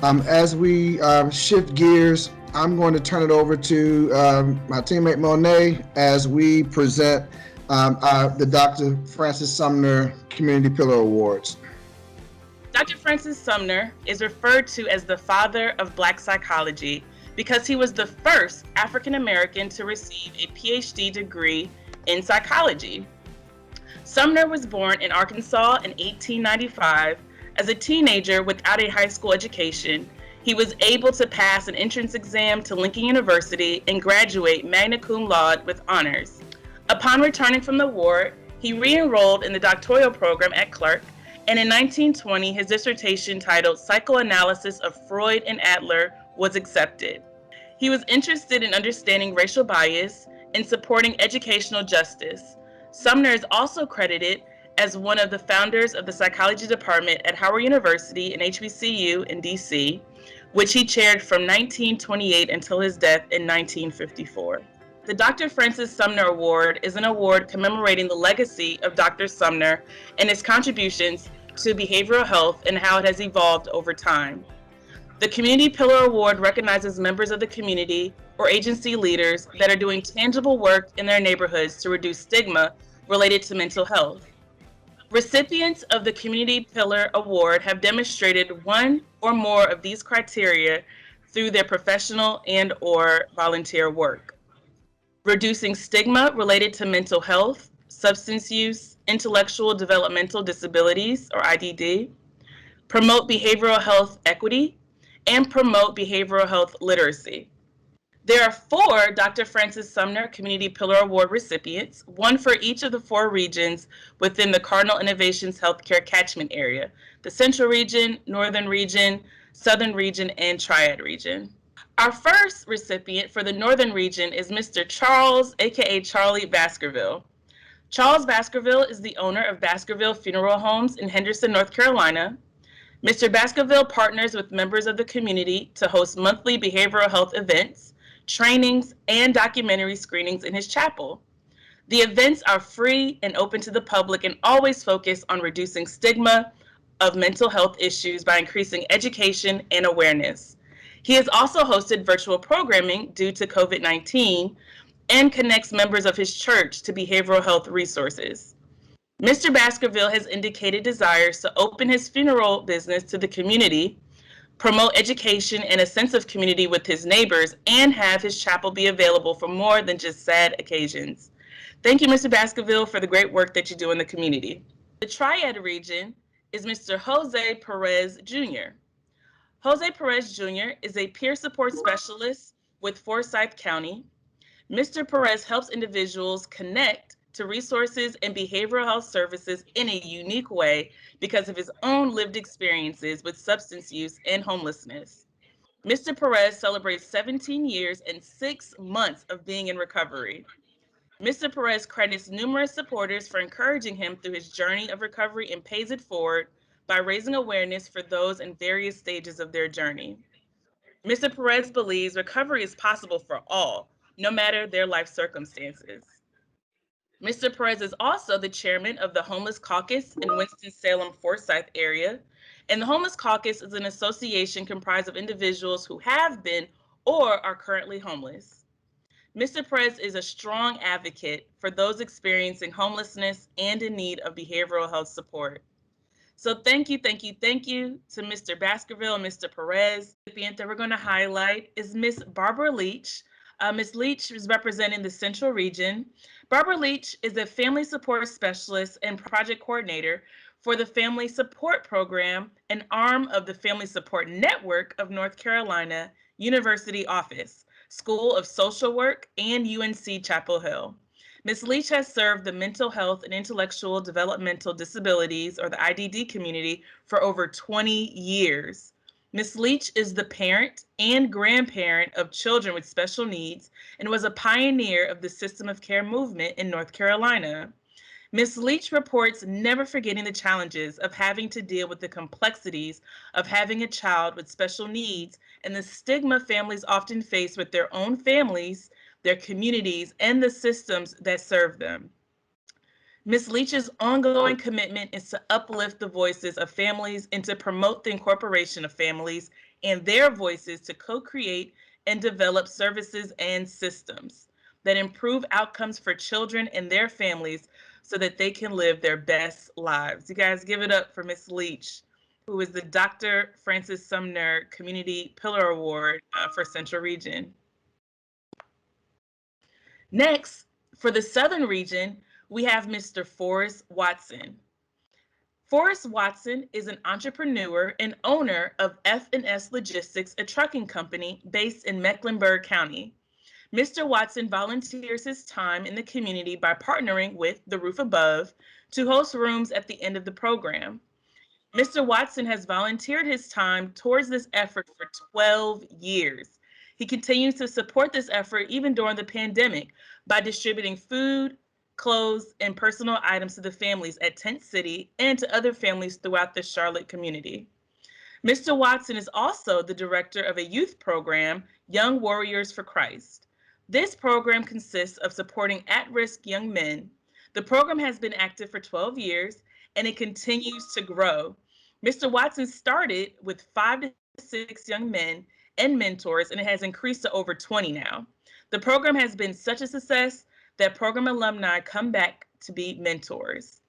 As we shift gears, I'm going to turn it over to my teammate Monet as we present the Dr. Francis Sumner Community Pillar Awards. Dr. Francis Sumner is referred to as the father of Black psychology because he was the first African American to receive a PhD degree in psychology. Sumner was born in Arkansas in 1895. As a teenager without a high school education, he was able to pass an entrance exam to Lincoln University and graduate magna cum laude with honors. Upon returning from the war, he re-enrolled in the doctoral program at Clark, and in 1920, his dissertation titled Psychoanalysis of Freud and Adler was accepted. He was interested in understanding racial bias and supporting educational justice. Sumner is also credited as one of the founders of the psychology department at Howard University and HBCU in DC, which he chaired from 1928 until his death in 1954. The Dr. Francis Sumner Award is an award commemorating the legacy of Dr. Sumner and his contributions to behavioral health and how it has evolved over time. The Community Pillar Award recognizes members of the community or agency leaders that are doing tangible work in their neighborhoods to reduce stigma related to mental health. Recipients of the Community Pillar Award have demonstrated one or more of these criteria through their professional and/or volunteer work. Reducing stigma related to mental health, substance use, intellectual developmental disabilities, or IDD, promote behavioral health equity, and promote behavioral health literacy. There are 4 Dr. Francis Sumner Community Pillar Award recipients, one for each of the 4 regions within the Cardinal Innovations Healthcare catchment area: the Central Region, Northern Region, Southern Region, and Triad Region. Our first recipient for the Northern Region is Mr. Charles, aka Charlie Baskerville. Charles Baskerville is the owner of Baskerville Funeral Homes in Henderson, North Carolina. Mr. Baskerville partners with members of the community to host monthly behavioral health events, trainings, and documentary screenings in his chapel. The events are free and open to the public and always focus on reducing stigma of mental health issues by increasing education and awareness. He has also hosted virtual programming due to COVID-19 and connects members of his church to behavioral health resources. Mr. Baskerville has indicated desires to open his funeral business to the community, promote education and a sense of community with his neighbors, and have his chapel be available for more than just sad occasions. Thank you, Mr. Baskerville, for the great work that you do in the community. The Triad region is Mr. Jose Perez Jr. Jose Perez Jr. is a peer support specialist with Forsyth County. Mr. Perez helps individuals connect to resources and behavioral health services in a unique way because of his own lived experiences with substance use and homelessness. Mr. Perez celebrates 17 years and 6 months of being in recovery. Mr. Perez credits numerous supporters for encouraging him through his journey of recovery and pays it forward by raising awareness for those in various stages of their journey. Mr. Perez believes recovery is possible for all, no matter their life circumstances. Mr. Perez is also the chairman of the Homeless Caucus in Winston-Salem, Forsyth area, and the Homeless Caucus is an association comprised of individuals who have been or are currently homeless. Mr. Perez is a strong advocate for those experiencing homelessness and in need of behavioral health support. So thank you to Mr. Baskerville and Mr. Perez. The recipient that we're going to highlight is Miss Barbara Leach. Ms. Leach is representing the Central Region. Barbara Leach is a family support specialist and project coordinator for the Family Support Program, an arm of the Family Support Network of North Carolina University Office, School of Social Work, and UNC Chapel Hill. Ms. Leach has served the mental health and intellectual developmental disabilities, or the IDD community, for over 20 years. Ms. Leach is the parent and grandparent of children with special needs and was a pioneer of the system of care movement in North Carolina. Ms. Leach reports never forgetting the challenges of having to deal with the complexities of having a child with special needs and the stigma families often face with their own families, their communities, and the systems that serve them. Ms. Leach's ongoing commitment is to uplift the voices of families and to promote the incorporation of families and their voices to co-create and develop services and systems that improve outcomes for children and their families so that they can live their best lives. You guys give it up for Miss Leach, who is the Dr. Francis Sumner Community Pillar Award for Central Region. Next, for the Southern Region, we have Mr. Forrest Watson. Forrest Watson is an entrepreneur and owner of F&S Logistics, a trucking company based in Mecklenburg County. Mr. Watson volunteers his time in the community by partnering with The Roof Above to host rooms at the end of the program. Mr. Watson has volunteered his time towards this effort for 12 years. He continues to support this effort even during the pandemic by distributing food, clothes, and personal items to the families at Tent City and to other families throughout the Charlotte community. Mr. Watson is also the director of a youth program, Young Warriors for Christ. This program consists of supporting at-risk young men. The program has been active for 12 years and it continues to grow. Mr. Watson started with 5 to 6 young men and mentors, and it has increased to over 20 now. The program has been such a success that program alumni come back to be mentors.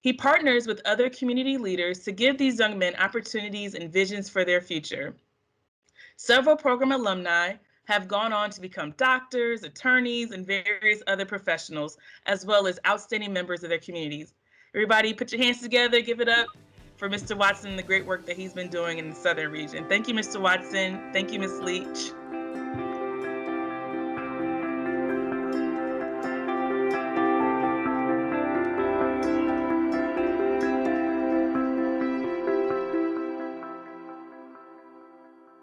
He partners with other community leaders to give these young men opportunities and visions for their future. Several program alumni have gone on to become doctors, attorneys, and various other professionals, as well as outstanding members of their communities. Everybody put your hands together, give it up for Mr. Watson and the great work that he's been doing in the Southern region. Thank you, Mr. Watson. Thank you, Ms. Leach.